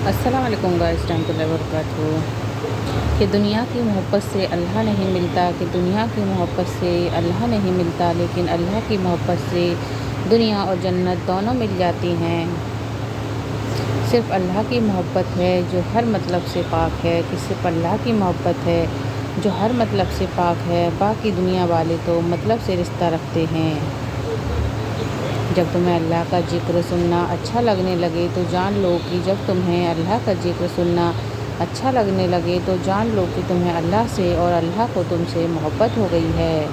السلام علیکم گائز رحمۃ اللہ وبرکاتہ کہ دنیا کی محبت سے اللہ نہیں ملتا، کہ دنیا کی محبت سے اللہ نہیں ملتا، لیکن اللہ کی محبت سے دنیا اور جنت دونوں مل جاتی ہیں۔ صرف اللہ کی محبت ہے جو ہر مطلب سے پاک ہے، کہ صرف اللہ کی محبت ہے جو ہر مطلب سے پاک ہے، باقی دنیا والے تو مطلب سے رشتہ رکھتے ہیں۔ جب تمہیں اللہ کا ذکر سننا اچھا لگنے لگے تو جان لو کہ جب تمہیں اللہ کا ذکر سننا اچھا لگنے لگے تو جان لو کہ تمہیں اللہ سے اور اللہ کو تم سے محبت ہو گئی ہے۔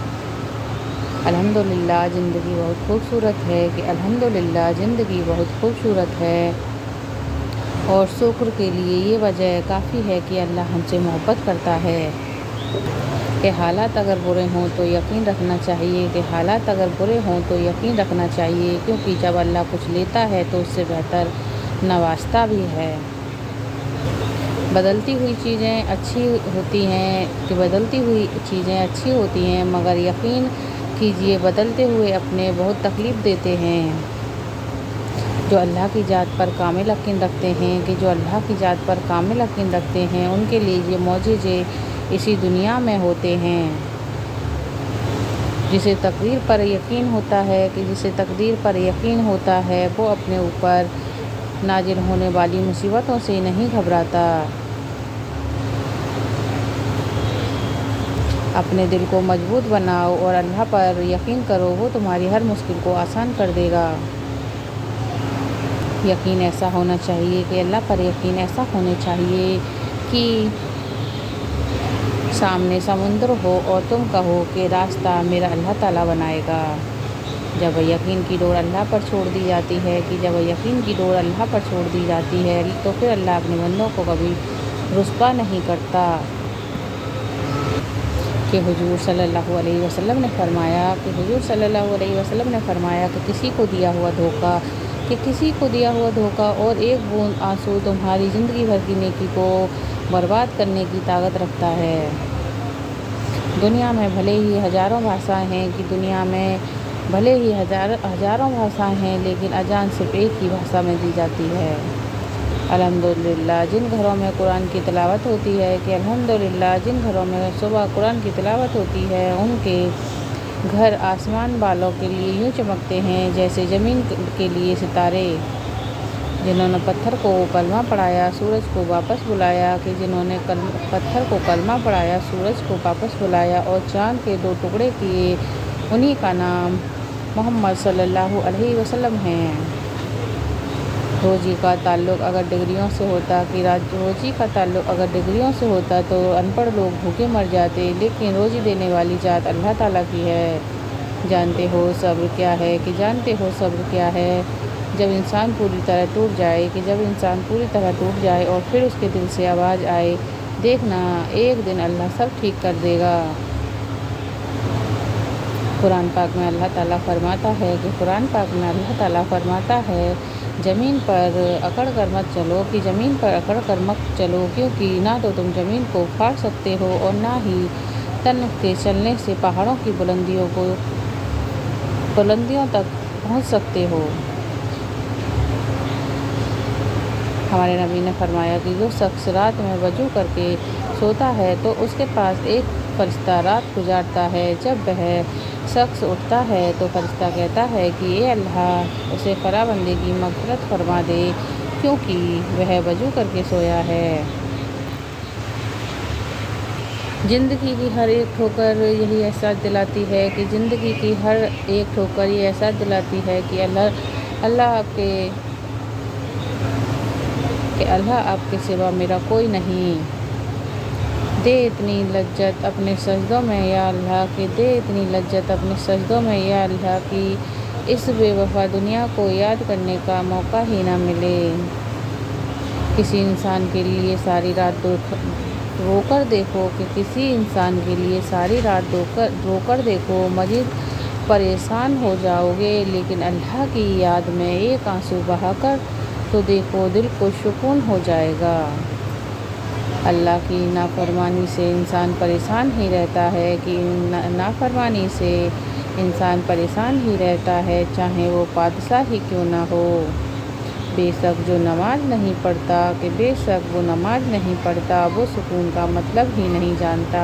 الحمدللہ زندگی بہت خوبصورت ہے، کہ الحمدللہ زندگی بہت خوبصورت ہے، اور شکر کے لیے یہ وجہ کافی ہے کہ اللہ ہم سے محبت کرتا ہے۔ کہ حالات اگر برے ہوں تو یقین رکھنا چاہیے، کہ حالات اگر برے ہوں تو یقین رکھنا چاہیے، کیونکہ جب اللہ کچھ لیتا ہے تو اس سے بہتر نوازتا بھی ہے۔ بدلتی ہوئی چیزیں اچھی ہوتی ہیں، کہ بدلتی ہوئی چیزیں اچھی ہوتی ہیں، مگر یقین کیجئے بدلتے ہوئے اپنے بہت تکلیف دیتے ہیں۔ جو اللہ کی ذات پر کامل یقین رکھتے ہیں، کہ جو اللہ کی ذات پر کامل یقین رکھتے ہیں ان کے لیے یہ معجزے اسی دنیا میں ہوتے ہیں۔ جسے تقدیر پر یقین ہوتا ہے، کہ جسے تقدیر پر یقین ہوتا ہے وہ اپنے اوپر نازل ہونے والی مصیبتوں سے نہیں گھبراتا۔ اپنے دل کو مضبوط بناؤ اور اللہ پر یقین کرو، وہ تمہاری ہر مشکل کو آسان کر دے گا۔ یقین ایسا ہونا چاہیے، کہ اللہ پر یقین ایسا ہونا چاہیے کہ سامنے سمندر ہو اور تم کہو کہ راستہ میرا اللہ تعالیٰ بنائے گا۔ جب یقین کی ڈور اللہ پر چھوڑ دی جاتی ہے، کہ جب یقین کی ڈور اللہ پر چھوڑ دی جاتی ہے تو پھر اللہ اپنے بندوں کو کبھی رسوا نہیں کرتا۔ کہ حضور صلی اللہ علیہ وسلم نے فرمایا، کہ حضور صلی اللہ علیہ وسلم نے فرمایا کہ کسی کو دیا ہوا دھوکہ، کہ کسی کو دیا ہوا دھوکہ اور ایک بوند آنسو تمہاری زندگی بھر کی نیکی کو برباد کرنے کی طاقت رکھتا ہے۔ دنیا میں بھلے ہی ہزاروں بھاشائیں ہیں، کہ دنیا میں بھلے ہی ہزاروں بھاشائیں ہیں، لیکن اذان صرف ایک ہی بھاشا میں دی جاتی ہے۔ الحمدللہ جن گھروں میں قرآن کی تلاوت ہوتی ہے، کہ الحمدللہ جن گھروں میں صبح قرآن کی تلاوت ہوتی ہے ان کے گھر آسمان والوں کے لیے یوں چمکتے ہیں جیسے زمین کے لیے ستارے۔ جنہوں نے پتھر کو کلمہ پڑھایا سورج کو واپس بلایا، کہ جنہوں نے پتھر کو کلمہ پڑھایا سورج کو واپس بلایا اور چاند کے دو ٹکڑے کیے، انہی کا نام محمد صلی اللہ علیہ وسلم ہے۔ روزی کا تعلق اگر ڈگریوں سے ہوتا، کہ روزی کا تعلق اگر ڈگریوں سے ہوتا تو ان پڑھ لوگ بھوکے مر جاتے، لیکن روزی دینے والی ذات اللہ تعالیٰ کی ہے۔ جانتے ہو صبر کیا ہے، کہ جانتے ہو صبر کیا ہے؟ جب انسان پوری طرح ٹوٹ جائے، کہ جب انسان پوری طرح ٹوٹ جائے اور پھر اس کے دل سے آواز آئے، دیکھنا ایک دن اللہ سب ٹھیک کر دے گا۔ قرآن پاک میں اللہ تعالیٰ فرماتا ہے، کہ قرآن پاک میں اللہ تعالیٰ فرماتا ہے زمین پر اکڑ کر مت چلو، کہ زمین پر اکڑ کر مت چلو، کیونکہ نہ تو تم زمین کو پھاڑ سکتے ہو اور نہ ہی تن کے چلنے سے پہاڑوں کی بلندیوں تک پہنچ سکتے ہو۔ ہمارے نبی نے فرمایا کہ جو شخص رات میں وضو کر کے سوتا ہے تو اس کے پاس ایک فرشتہ رات گزارتا ہے، جب وہ شخص اٹھتا ہے تو فرشتہ کہتا ہے کہ اے اللہ اسے خداوندی کی مغفرت فرما دے، کیونکہ وہ وضو کر کے سویا ہے۔ زندگی کی ہر ایک ٹھوکر یہی احساس دلاتی ہے، کہ زندگی کی ہر ایک ٹھوکر یہ احساس دلاتی ہے کہ اللہ آپ کے سوا میرا کوئی نہیں۔ دے اتنی لذت اپنے سجدوں میں یا اللہ، کہ دے اتنی لذت اپنے سجدوں میں یا اللہ، کہ اس بے وفا دنیا کو یاد کرنے کا موقع ہی نہ ملے۔ کسی انسان کے لیے ساری رات رو کر دیکھو، کہ کسی انسان کے لیے ساری رات رو کر دیکھو، مزید پریشان ہو جاؤ گے، لیکن اللہ کی یاد میں ایک آنسو بہا کر تو دیکھو، دل کو سکون ہو جائے گا۔ اللہ کی نافرمانی سے انسان پریشان ہی رہتا ہے، کہ نافرمانی سے انسان پریشان ہی رہتا ہے، چاہے وہ بادشاہ ہی کیوں نہ ہو۔ بے شک جو نماز نہیں پڑھتا، کہ بے شک وہ نماز نہیں پڑھتا، وہ سکون کا مطلب ہی نہیں جانتا۔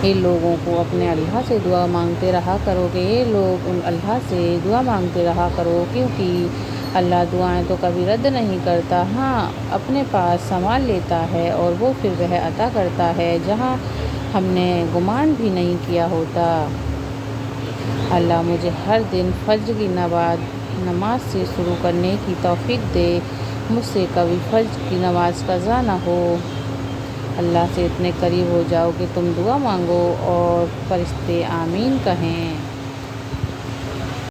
یہ لوگوں کو اپنے اللہ سے دعا مانگتے رہا کرو، کہ یہ لوگ ان اللہ سے دعا مانگتے رہا کرو، کیونکہ اللہ دعائیں تو کبھی رد نہیں کرتا، ہاں اپنے پاس سنبھال لیتا ہے، اور وہ پھر وہ عطا کرتا ہے جہاں ہم نے گمان بھی نہیں کیا ہوتا۔ اللہ مجھے ہر دن فجر کی نماز سے شروع کرنے کی توفیق دے، مجھ سے کبھی فجر کی نماز قضا نہ ہو۔ اللہ سے اتنے قریب ہو جاؤ کہ تم دعا مانگو اور فرشتے آمین کہیں۔